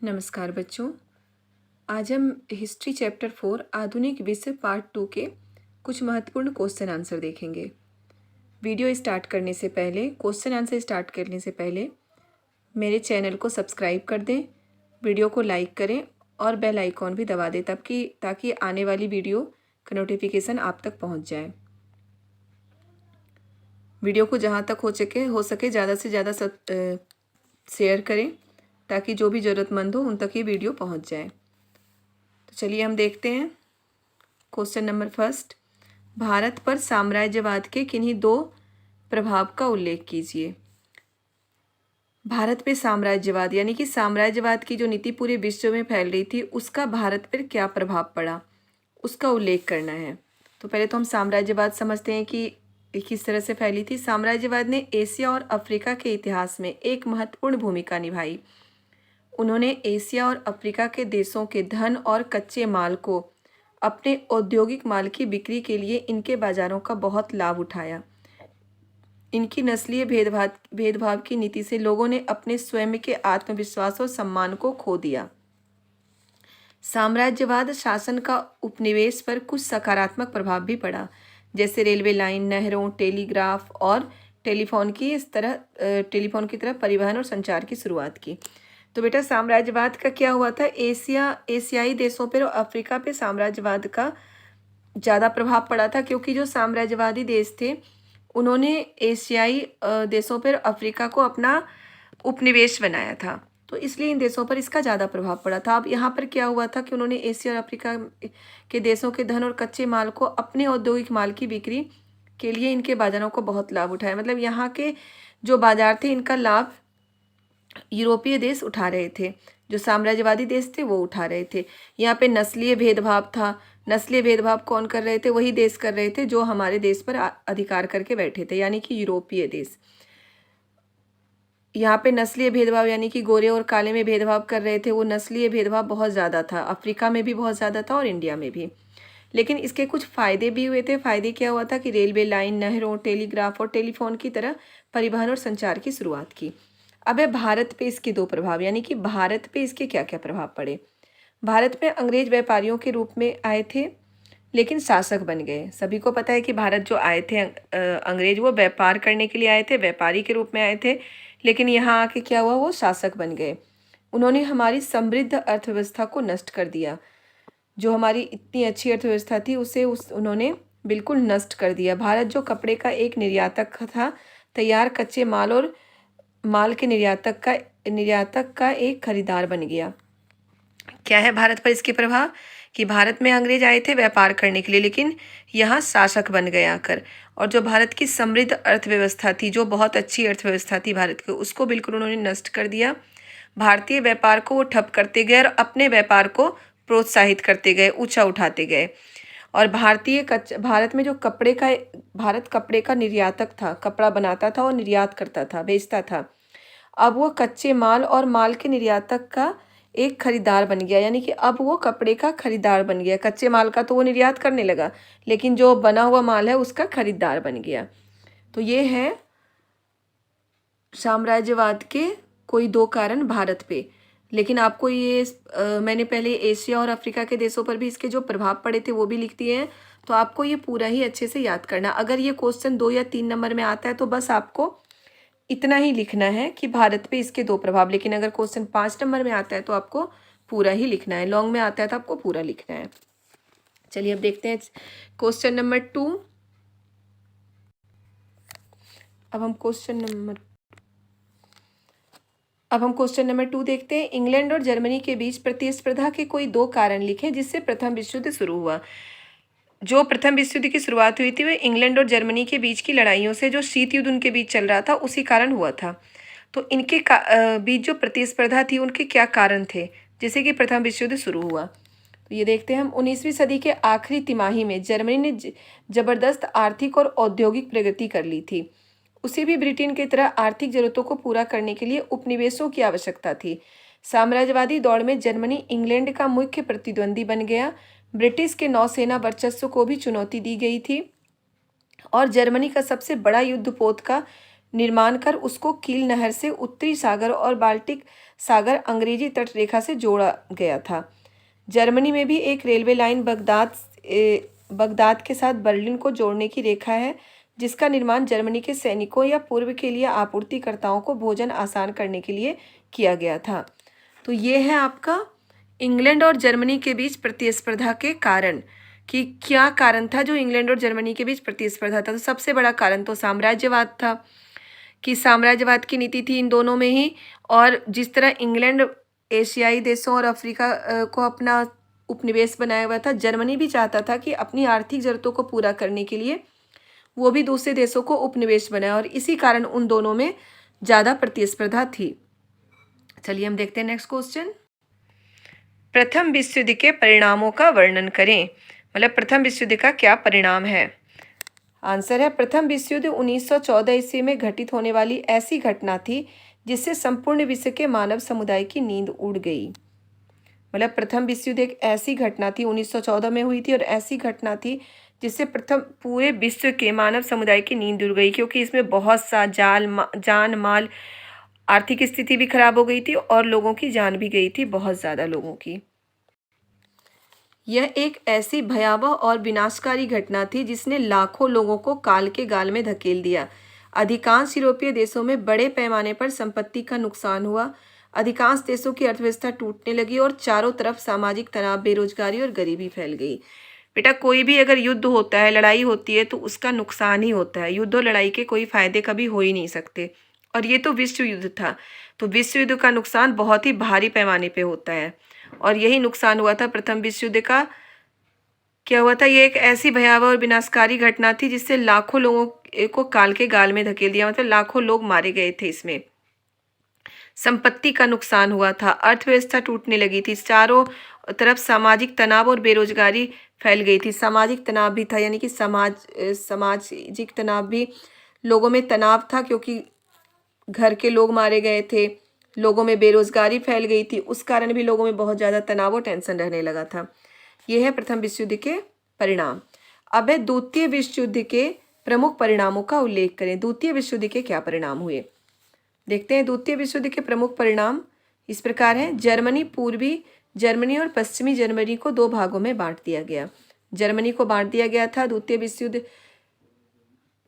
नमस्कार बच्चों। आज हम हिस्ट्री चैप्टर 4 आधुनिक विश्व पार्ट 2 के कुछ महत्वपूर्ण क्वेश्चन आंसर देखेंगे। वीडियो स्टार्ट करने से पहले, क्वेश्चन आंसर स्टार्ट करने से पहले मेरे चैनल को सब्सक्राइब कर दें, वीडियो को लाइक करें और बेल आइकॉन भी दबा दें ताकि आने वाली वीडियो का नोटिफिकेशन आप तक पहुंच जाए। वीडियो को जहां तक हो सके ज़्यादा से ज़्यादा शेयर करें ताकि जो भी ज़रूरतमंद हो उन तक ये वीडियो पहुंच जाए। तो चलिए हम देखते हैं क्वेश्चन नंबर फर्स्ट। भारत पर साम्राज्यवाद के किन्हीं दो प्रभाव का उल्लेख कीजिए। भारत पे साम्राज्यवाद यानी कि साम्राज्यवाद की जो नीति पूरे विश्व में फैल रही थी उसका भारत पर क्या प्रभाव पड़ा, उसका उल्लेख करना है। तो पहले तो हम साम्राज्यवाद समझते हैं कि किस तरह से फैली थी। साम्राज्यवाद ने एशिया और अफ्रीका के इतिहास में एक महत्वपूर्ण भूमिका निभाई। उन्होंने एशिया और अफ्रीका के देशों के धन और कच्चे माल को अपने औद्योगिक माल की बिक्री के लिए इनके बाजारों का बहुत लाभ उठाया। इनकी नस्लीय भेदभाव की नीति से लोगों ने अपने स्वयं के आत्मविश्वास और सम्मान को खो दिया। साम्राज्यवाद शासन का उपनिवेश पर कुछ सकारात्मक प्रभाव भी पड़ा, जैसे रेलवे लाइन, नहरों, टेलीग्राफ और टेलीफोन की तरह परिवहन और संचार की शुरुआत की। तो बेटा साम्राज्यवाद का क्या हुआ था, एशियाई देशों पर और अफ्रीका पे साम्राज्यवाद का ज़्यादा प्रभाव पड़ा था, क्योंकि जो साम्राज्यवादी देश थे उन्होंने एशियाई देशों पर अफ्रीका को अपना उपनिवेश बनाया था, तो इसलिए इन देशों पर इसका ज़्यादा प्रभाव पड़ा था। अब यहाँ पर क्या हुआ था कि उन्होंने एशिया और अफ्रीका के देशों के धन और कच्चे माल को अपने औद्योगिक माल की बिक्री के लिए इनके बाजारों को बहुत लाभ उठाया। मतलब यहाँ के जो बाजार थे इनका लाभ यूरोपीय देश उठा रहे थे, जो साम्राज्यवादी देश थे वो उठा रहे थे। यहाँ पे नस्लीय भेदभाव था। नस्लीय भेदभाव कौन कर रहे थे? वही देश कर रहे थे जो हमारे देश पर अधिकार करके बैठे थे, यानी कि यूरोपीय देश। यहाँ पे नस्लीय भेदभाव यानी कि गोरे और काले में भेदभाव कर रहे थे। वो नस्लीय भेदभाव बहुत ज़्यादा था, अफ्रीका में भी बहुत ज़्यादा था और इंडिया में भी। लेकिन इसके कुछ फ़ायदे भी हुए थे। फ़ायदे क्या हुआ था कि रेलवे लाइन, नहरों, टेलीग्राफ और टेलीफोन की तरह परिवहन और संचार की शुरुआत की। अब है भारत पे इसके दो प्रभाव, यानी कि भारत पे इसके क्या क्या प्रभाव पड़े। भारत में अंग्रेज व्यापारियों के रूप में आए थे लेकिन शासक बन गए। सभी को पता है कि भारत जो आए थे अंग्रेज, वो व्यापार करने के लिए आए थे, व्यापारी के रूप में आए थे, लेकिन यहाँ आके क्या हुआ, वो शासक बन गए। उन्होंने हमारी समृद्ध अर्थव्यवस्था को नष्ट कर दिया। जो हमारी इतनी अच्छी अर्थव्यवस्था थी उन्होंने बिल्कुल नष्ट कर दिया। भारत जो कपड़े का एक निर्यातक था, तैयार कच्चे माल और माल के निर्यातक का एक खरीदार बन गया। क्या है भारत पर इसके प्रभाव कि भारत में अंग्रेज आए थे व्यापार करने के लिए, लेकिन यहाँ शासक बन गए आकर। और जो भारत की समृद्ध अर्थव्यवस्था थी, जो बहुत अच्छी अर्थव्यवस्था थी भारत की, उसको बिल्कुल उन्होंने नष्ट कर दिया। भारतीय व्यापार को वो ठप करते गए और अपने व्यापार को प्रोत्साहित करते गए, ऊंचा उठाते गए। और भारत में जो भारत कपड़े का निर्यातक था, कपड़ा बनाता था और निर्यात करता था, बेचता था। अब वो कच्चे माल और माल के निर्यातक का एक खरीदार बन गया, यानी कि अब वो कपड़े का खरीदार बन गया। कच्चे माल का तो वो निर्यात करने लगा, लेकिन जो बना हुआ माल है उसका खरीदार बन गया। तो ये है साम्राज्यवाद के कोई दो कारण भारत पे। लेकिन आपको ये मैंने पहले एशिया और अफ्रीका के देशों पर भी इसके जो प्रभाव पड़े थे वो भी लिख दिए हैं, तो आपको ये पूरा ही अच्छे से याद करना। अगर ये क्वेश्चन 2 या 3 नंबर में आता है तो बस आपको इतना ही लिखना है कि भारत पे इसके दो प्रभाव। लेकिन अगर क्वेश्चन 5 नंबर में आता है तो आपको पूरा ही लिखना है। लॉन्ग में आता है तो आपको पूरा लिखना है। चलिए अब देखते हैं क्वेश्चन नंबर 2। अब हम क्वेश्चन नंबर 2 देखते हैं। इंग्लैंड और जर्मनी के बीच प्रतिस्पर्धा के कोई दो कारण लिखें जिससे प्रथम विश्व युद्ध शुरू हुआ। जो प्रथम विश्व युद्ध की शुरुआत हुई थी वह इंग्लैंड और जर्मनी के बीच की लड़ाइयों से, जो शीत युद्ध उनके बीच चल रहा था उसी कारण हुआ था। तो इनके बीच जो प्रतिस्पर्धा थी उनके क्या कारण थे जिससे कि प्रथम विश्व युद्ध शुरू हुआ। तो ये देखते हैं हम। 19वीं सदी के आखिरी तिमाही में जर्मनी ने जबरदस्त आर्थिक और औद्योगिक प्रगति कर ली थी। उसे भी ब्रिटेन की तरह आर्थिक जरूरतों को पूरा करने के लिए उपनिवेशों की आवश्यकता थी। साम्राज्यवादी दौड़ में जर्मनी इंग्लैंड का मुख्य प्रतिद्वंदी बन गया। ब्रिटिश के नौसेना वर्चस्व को भी चुनौती दी गई थी और जर्मनी का सबसे बड़ा युद्धपोत का निर्माण कर उसको कील नहर से उत्तरी सागर और बाल्टिक सागर अंग्रेजी तटरेखा से जोड़ा गया था। जर्मनी में भी एक रेलवे लाइन बगदाद के साथ बर्लिन को जोड़ने की रेखा है, जिसका निर्माण जर्मनी के सैनिकों या पूर्व के लिए आपूर्तिकर्ताओं को भोजन आसान करने के लिए किया गया था। तो ये है आपका इंग्लैंड और जर्मनी के बीच प्रतिस्पर्धा के कारण, कि क्या कारण था जो इंग्लैंड और जर्मनी के बीच प्रतिस्पर्धा था। तो सबसे बड़ा कारण तो साम्राज्यवाद था, कि साम्राज्यवाद की नीति थी इन दोनों में ही। और जिस तरह इंग्लैंड एशियाई देशों और अफ्रीका को अपना उपनिवेश बनाया हुआ था, जर्मनी भी चाहता था कि अपनी आर्थिक ज़रूरतों को पूरा करने के लिए वो भी दूसरे देशों को उपनिवेश बनाए, और इसी कारण उन दोनों में ज़्यादा प्रतिस्पर्धा थी। चलिए हम देखते हैं नेक्स्ट क्वेश्चन। प्रथम विश्व युद्ध के परिणामों का वर्णन करें। मतलब प्रथम विश्व युद्ध का क्या परिणाम है। आंसर है, प्रथम विश्व युद्ध 1914 ईस्वी में घटित होने वाली ऐसी घटना थी जिससे संपूर्ण विश्व के मानव समुदाय की नींद उड़ गई। मतलब प्रथम विश्व युद्ध एक ऐसी घटना थी, 1914 में हुई थी, और ऐसी घटना थी जिससे प्रथम पूरे विश्व के मानव समुदाय की नींद उड़ गई, क्योंकि इसमें बहुत सा जान माल, आर्थिक स्थिति भी खराब हो गई थी और लोगों की जान भी गई थी, बहुत ज़्यादा लोगों की। यह एक ऐसी भयावह और विनाशकारी घटना थी जिसने लाखों लोगों को काल के गाल में धकेल दिया। अधिकांश यूरोपीय देशों में बड़े पैमाने पर संपत्ति का नुकसान हुआ। अधिकांश देशों की अर्थव्यवस्था टूटने लगी और चारों तरफ सामाजिक तनाव, बेरोजगारी और गरीबी फैल गई। बेटा, कोई भी अगर युद्ध होता है, लड़ाई होती है, तो उसका नुकसान ही होता है। युद्ध और लड़ाई के कोई फायदे कभी हो ही नहीं सकते। और ये तो विश्व युद्ध था, तो विश्व युद्ध का नुकसान बहुत ही भारी पैमाने पे होता है, और यही नुकसान हुआ था प्रथम विश्व युद्ध का। क्या हुआ था, ये एक ऐसी भयावह और विनाशकारी घटना थी जिससे लाखों लोगों को काल के गाल में धकेल दिया। मतलब लाखों लोग मारे गए थे इसमें। संपत्ति का नुकसान हुआ था, अर्थव्यवस्था टूटने लगी थी, चारों तरफ सामाजिक तनाव और बेरोजगारी फैल गई थी। सामाजिक तनाव भी था, यानी कि सामाजिक तनाव भी, लोगों में तनाव था क्योंकि घर के लोग मारे गए थे, लोगों में बेरोजगारी फैल गई थी, उस कारण भी लोगों में बहुत ज़्यादा तनाव और टेंशन रहने लगा था। ये है प्रथम विश्व युद्ध के परिणाम। अब है द्वितीय विश्व युद्ध के प्रमुख परिणामों का उल्लेख करें। द्वितीय विश्व युद्ध के क्या परिणाम हुए, देखते हैं। द्वितीय विश्व युद्ध के प्रमुख परिणाम इस प्रकार हैं। पूर्वी जर्मनी और पश्चिमी जर्मनी को दो भागों में बांट दिया गया। जर्मनी को बांट दिया गया था। द्वितीय विश्व युद्ध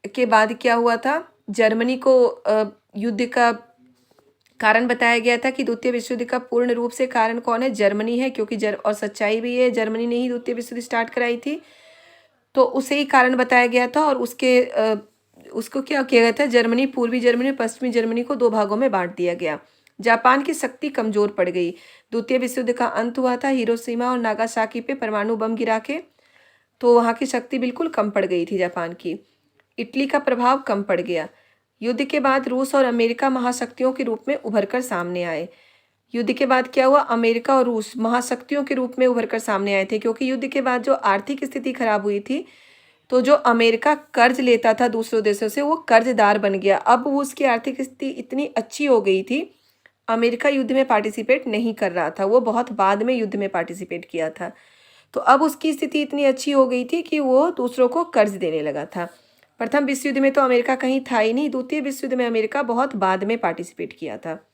के बाद क्या हुआ था, जर्मनी को युद्ध का कारण बताया गया था कि द्वितीय विश्व युद्ध का पूर्ण रूप से कारण कौन है, जर्मनी है, क्योंकि और सच्चाई भी है, जर्मनी ने ही द्वितीय विश्व युद्ध स्टार्ट कराई थी, तो उसे ही कारण बताया गया था। और उसको क्या किया गया था, जर्मनी, पूर्वी जर्मनी और पश्चिमी जर्मनी को दो भागों में बांट दिया गया। जापान की शक्ति कमजोर पड़ गई। द्वितीय विश्व युद्ध का अंत हुआ था हिरोशिमा और नागासाकी पे परमाणु बम गिरा के, तो वहाँ की शक्ति बिल्कुल कम पड़ गई थी जापान की। इटली का प्रभाव कम पड़ गया। युद्ध के बाद रूस और अमेरिका महाशक्तियों के रूप में उभरकर सामने आए। युद्ध के बाद क्या हुआ, अमेरिका और रूस महाशक्तियों के रूप में उभरकर सामने आए थे, क्योंकि युद्ध के बाद जो आर्थिक स्थिति खराब हुई थी, तो जो अमेरिका कर्ज लेता था दूसरों देशों से, वो कर्जदार बन गया। अब वो उसकी आर्थिक स्थिति इतनी अच्छी हो गई थी, अमेरिका युद्ध में पार्टिसिपेट नहीं कर रहा था, वो बहुत बाद में युद्ध में पार्टिसिपेट किया था। तो अब उसकी स्थिति इतनी अच्छी हो गई थी कि वो दूसरों को कर्ज देने लगा था। प्रथम विश्व युद्ध में तो अमेरिका कहीं था ही नहीं, द्वितीय विश्व युद्ध में अमेरिका बहुत बाद में पार्टिसिपेट किया था।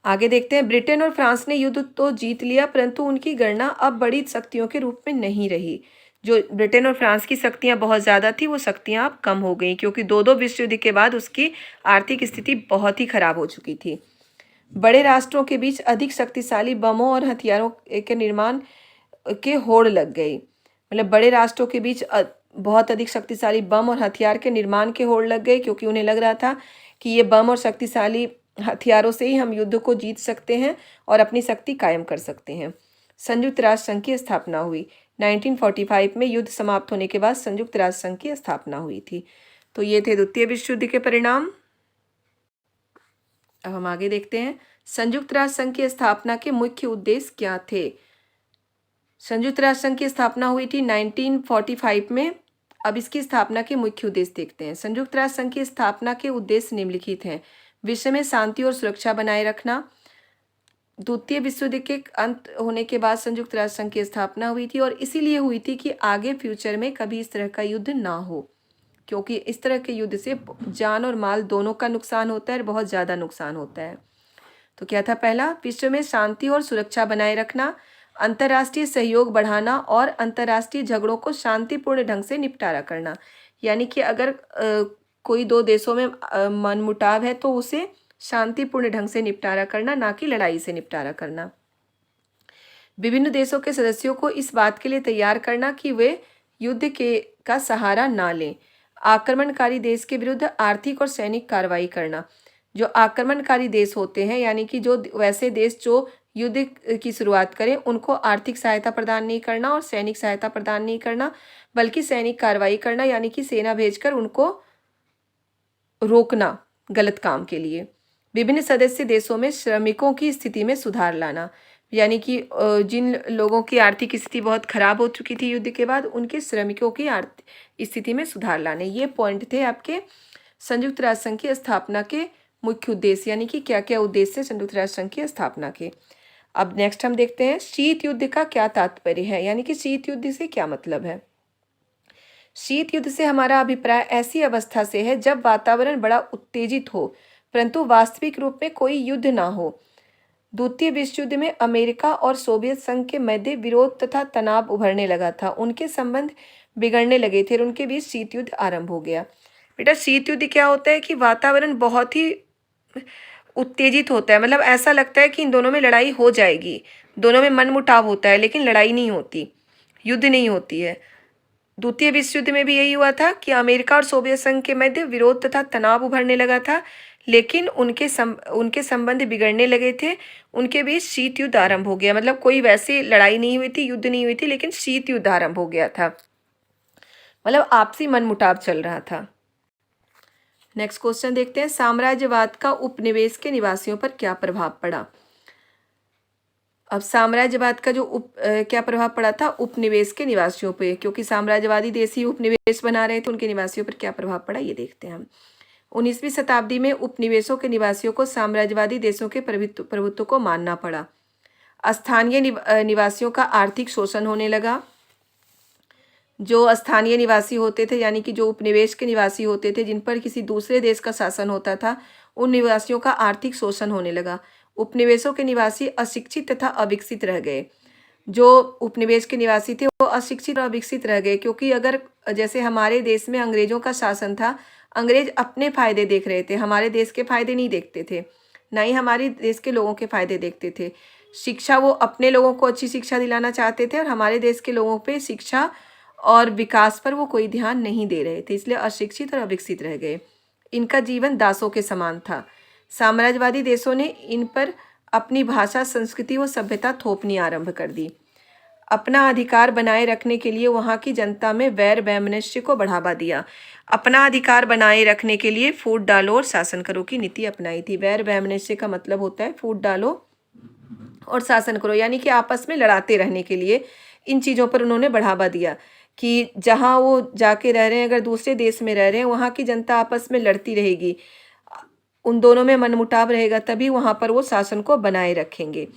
आगे देखते हैं। ब्रिटेन और फ्रांस ने युद्ध तो जीत लिया, परंतु उनकी गणना अब बड़ी शक्तियों के रूप में नहीं रही। जो ब्रिटेन और फ्रांस की शक्तियां बहुत ज़्यादा थी, वो शक्तियां अब कम हो गई, क्योंकि दो विश्व युद्ध के बाद उसकी आर्थिक स्थिति बहुत ही खराब हो चुकी थी। बड़े राष्ट्रों के बीच अधिक शक्तिशाली बमों और हथियारों के निर्माण के होड़ लग गई। मतलब बड़े राष्ट्रों के बीच बहुत अधिक शक्तिशाली बम और हथियार के निर्माण के होड़ लग गए, क्योंकि उन्हें लग रहा था कि ये बम और शक्तिशाली हथियारों से ही हम युद्ध को जीत सकते हैं और अपनी शक्ति कायम कर सकते हैं। संयुक्त राष्ट्र संघ की स्थापना हुई। 1945 में युद्ध समाप्त होने के बाद संयुक्त राष्ट्र संघ की स्थापना हुई थी। तो ये थे द्वितीय विश्व युद्ध के परिणाम। अब हम आगे देखते हैं। संयुक्त राष्ट्र संघ की स्थापना के मुख्य उद्देश्य क्या थे। संयुक्त राष्ट्र संघ की स्थापना हुई थी 1945 में। अब इसकी स्थापना के मुख्य उद्देश्य देखते हैं। संयुक्त राष्ट्र संघ की स्थापना के उद्देश्य निम्नलिखित हैं। विश्व में शांति और सुरक्षा बनाए रखना। द्वितीय विश्व युद्ध के अंत होने के बाद संयुक्त राष्ट्र संघ की स्थापना हुई थी, और इसीलिए हुई थी कि आगे फ्यूचर में कभी इस तरह का युद्ध ना हो, क्योंकि इस तरह के युद्ध से जान और माल दोनों का नुकसान होता है और बहुत ज़्यादा नुकसान होता है। तो क्या था पहला? विश्व में शांति और सुरक्षा बनाए रखना, अंतर्राष्ट्रीय सहयोग बढ़ाना और अंतर्राष्ट्रीय झगड़ों को शांतिपूर्ण ढंग से निपटारा करना। यानी कि अगर कोई दो देशों में मनमुटाव है तो उसे शांतिपूर्ण ढंग से निपटारा करना, ना कि लड़ाई से निपटारा करना। विभिन्न देशों के सदस्यों को इस बात के लिए तैयार करना कि वे युद्ध का सहारा ना लें। आक्रमणकारी देश के विरुद्ध आर्थिक और सैनिक कार्रवाई करना। जो आक्रमणकारी देश होते हैं, यानी कि जो वैसे देश जो युद्ध की शुरुआत करें, उनको आर्थिक सहायता प्रदान नहीं करना और सैनिक सहायता प्रदान नहीं करना, बल्कि सैनिक कार्रवाई करना, यानी कि सेना भेजकर उनको रोकना गलत काम के लिए। विभिन्न सदस्य देशों में श्रमिकों की स्थिति में सुधार लाना, यानी कि जिन लोगों की आर्थिक स्थिति बहुत खराब हो चुकी थी युद्ध के बाद, उनके श्रमिकों की आर्थिक स्थिति में सुधार लाने। ये पॉइंट थे आपके संयुक्त राष्ट्र संघ की स्थापना के मुख्य उद्देश्य, यानी कि क्या क्या उद्देश्य संयुक्त राष्ट्र संघ की स्थापना के। अब नेक्स्ट हम देखते हैं शीत युद्ध का क्या तात्पर्य है, यानी कि शीत युद्ध से क्या मतलब है। शीत युद्ध से हमारा अभिप्राय ऐसी अवस्था से है जब वातावरण बड़ा उत्तेजित हो परंतु वास्तविक रूप में कोई युद्ध ना हो। द्वितीय विश्व युद्ध में अमेरिका और सोवियत संघ के मध्य विरोध तथा तनाव उभरने लगा था, उनके संबंध बिगड़ने लगे थे और उनके बीच शीत युद्ध आरंभ हो गया। बेटा शीत युद्ध क्या होता है कि वातावरण बहुत ही उत्तेजित होता है, मतलब ऐसा लगता है कि इन दोनों में लड़ाई हो जाएगी, दोनों में मनमुटाव होता है लेकिन लड़ाई नहीं होती, युद्ध नहीं होती है। द्वितीय विश्व युद्ध में भी यही हुआ था कि अमेरिका और सोवियत संघ के मध्य विरोध तथा तनाव उभरने लगा था, लेकिन उनके संबंध बिगड़ने लगे थे, उनके बीच शीत युद्ध आरंभ हो गया। मतलब कोई वैसी लड़ाई नहीं हुई थी, युद्ध नहीं हुई थी, लेकिन शीत युद्ध आरंभ हो गया था, मतलब आपसी मनमुटाव चल रहा था। नेक्स्ट क्वेश्चन देखते हैं, साम्राज्यवाद का उपनिवेश के निवासियों पर क्या प्रभाव पड़ा। अब साम्राज्यवाद का जो क्या प्रभाव पड़ा था उपनिवेश के निवासियों पे, क्योंकि साम्राज्यवादी देश ही उपनिवेश बना रहे थे, उनके निवासियों पर क्या प्रभाव पड़ा ये देखते हैं हम। 19वीं शताब्दी में उपनिवेशों के निवासियों को साम्राज्यवादी देशों के प्रभुत्व को मानना पड़ा। स्थानीय निवासियों का आर्थिक शोषण होने लगा। जो स्थानीय निवासी होते थे, यानी कि जो उपनिवेश के निवासी होते थे, जिन पर किसी दूसरे देश का शासन होता था, उन निवासियों का आर्थिक शोषण होने लगा। उपनिवेशों के निवासी अशिक्षित तथा अविकसित रह गए। जो उपनिवेश के निवासी थे वो अशिक्षित और अविकसित रह गए, क्योंकि अगर जैसे हमारे देश में अंग्रेजों का शासन था, अंग्रेज अपने फायदे देख रहे थे, हमारे देश के फायदे नहीं देखते थे, ना ही हमारे देश के लोगों के फायदे देखते थे। शिक्षा, वो अपने लोगों को अच्छी शिक्षा दिलाना चाहते थे और हमारे देश के लोगों पे शिक्षा और विकास पर वो कोई ध्यान नहीं दे रहे थे, इसलिए अशिक्षित और अविकसित रह गए। इनका जीवन दासों के समान था। साम्राज्यवादी देशों ने इन पर अपनी भाषा, संस्कृति व सभ्यता थोपनी आरंभ कर दी। अपना अधिकार बनाए रखने के लिए वहाँ की जनता में वैर वैमनस्य को बढ़ावा दिया। अपना अधिकार बनाए रखने के लिए फूट डालो और शासन करो की नीति अपनाई थी। वैर वैमनस्य का मतलब होता है फूट डालो और शासन करो, यानी कि आपस में लड़ाते रहने के लिए इन चीज़ों पर उन्होंने बढ़ावा दिया कि जहाँ वो जाके रह रहे हैं, अगर दूसरे देश में रह रहे हैं, वहाँ की जनता आपस में लड़ती रहेगी, उन दोनों में मनमुटाव रहेगा, तभी वहाँ पर वो शासन को बनाए रखेंगे,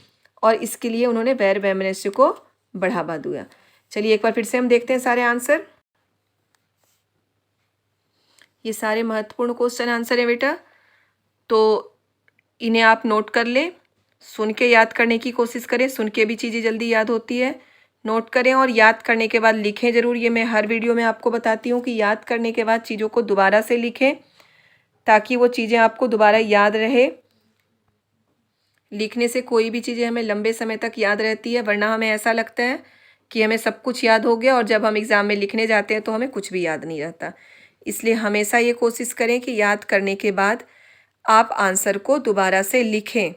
और इसके लिए उन्होंने वैर वैमनस्य को बढ़ावा दिया। चलिए एक बार फिर से हम देखते हैं सारे आंसर। ये सारे महत्वपूर्ण क्वेश्चन आंसर है बेटा, तो इन्हें आप नोट कर लें, सुन के याद करने की कोशिश करें, सुन के भी चीज़ें जल्दी याद होती है। नोट करें और याद करने के बाद लिखें ज़रूर। ये मैं हर वीडियो में आपको बताती हूँ कि याद करने के बाद चीज़ों को दोबारा से लिखें, ताकि वो चीज़ें आपको दोबारा याद रहे। लिखने से कोई भी चीज़ें हमें लंबे समय तक याद रहती है, वरना हमें ऐसा लगता है कि हमें सब कुछ याद हो गया और जब हम एग्ज़ाम में लिखने जाते हैं तो हमें कुछ भी याद नहीं रहता। इसलिए हमेशा ये कोशिश करें कि याद करने के बाद आप आंसर को दोबारा से लिखें।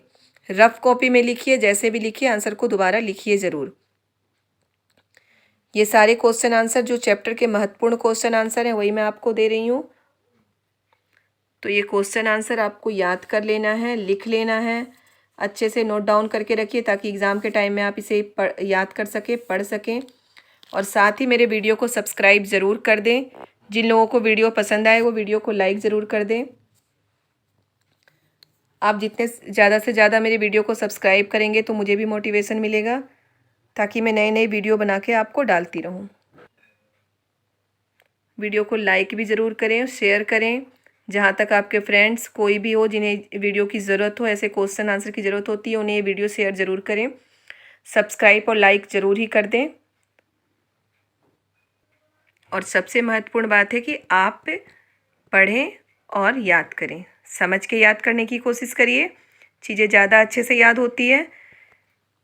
रफ कॉपी में लिखिए, जैसे भी लिखिए, आंसर को दोबारा लिखिए ज़रूर। ये सारे क्वेश्चन आंसर जो चैप्टर के महत्वपूर्ण क्वेश्चन आंसर हैं वही मैं आपको दे रही हूँ। तो ये क्वेश्चन आंसर आपको याद कर लेना है, लिख लेना है, अच्छे से नोट डाउन करके रखिए, ताकि एग्ज़ाम के टाइम में आप इसे याद कर सकें, पढ़ सकें। और साथ ही मेरे वीडियो को सब्सक्राइब ज़रूर कर दें। जिन लोगों को वीडियो पसंद आए वो वीडियो को लाइक ज़रूर कर दें। आप जितने ज़्यादा से ज़्यादा मेरे वीडियो को सब्सक्राइब करेंगे तो मुझे भी मोटिवेशन मिलेगा, ताकि मैं नए नए वीडियो बना के आपको डालती रहूं। वीडियो को लाइक भी ज़रूर करें, शेयर करें, जहाँ तक आपके फ्रेंड्स कोई भी हो जिन्हें वीडियो की ज़रूरत हो, ऐसे क्वेश्चन आंसर की ज़रूरत होती है, उन्हें ये वीडियो शेयर ज़रूर करें। सब्सक्राइब और लाइक ज़रूर ही कर दें। और सबसे महत्वपूर्ण बात है कि आप पढ़ें और याद करें, समझ के याद करने की कोशिश करिए, चीज़ें ज़्यादा अच्छे से याद होती है।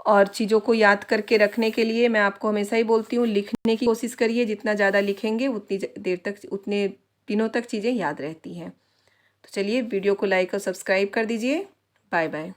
और चीज़ों को याद करके रखने के लिए मैं आपको हमेशा ही बोलती हूँ, लिखने की कोशिश करिए, जितना ज़्यादा लिखेंगे उतनी देर तक, उतने दिनों तक चीज़ें याद रहती हैं। तो चलिए वीडियो को लाइक और सब्सक्राइब कर दीजिए। Bye bye.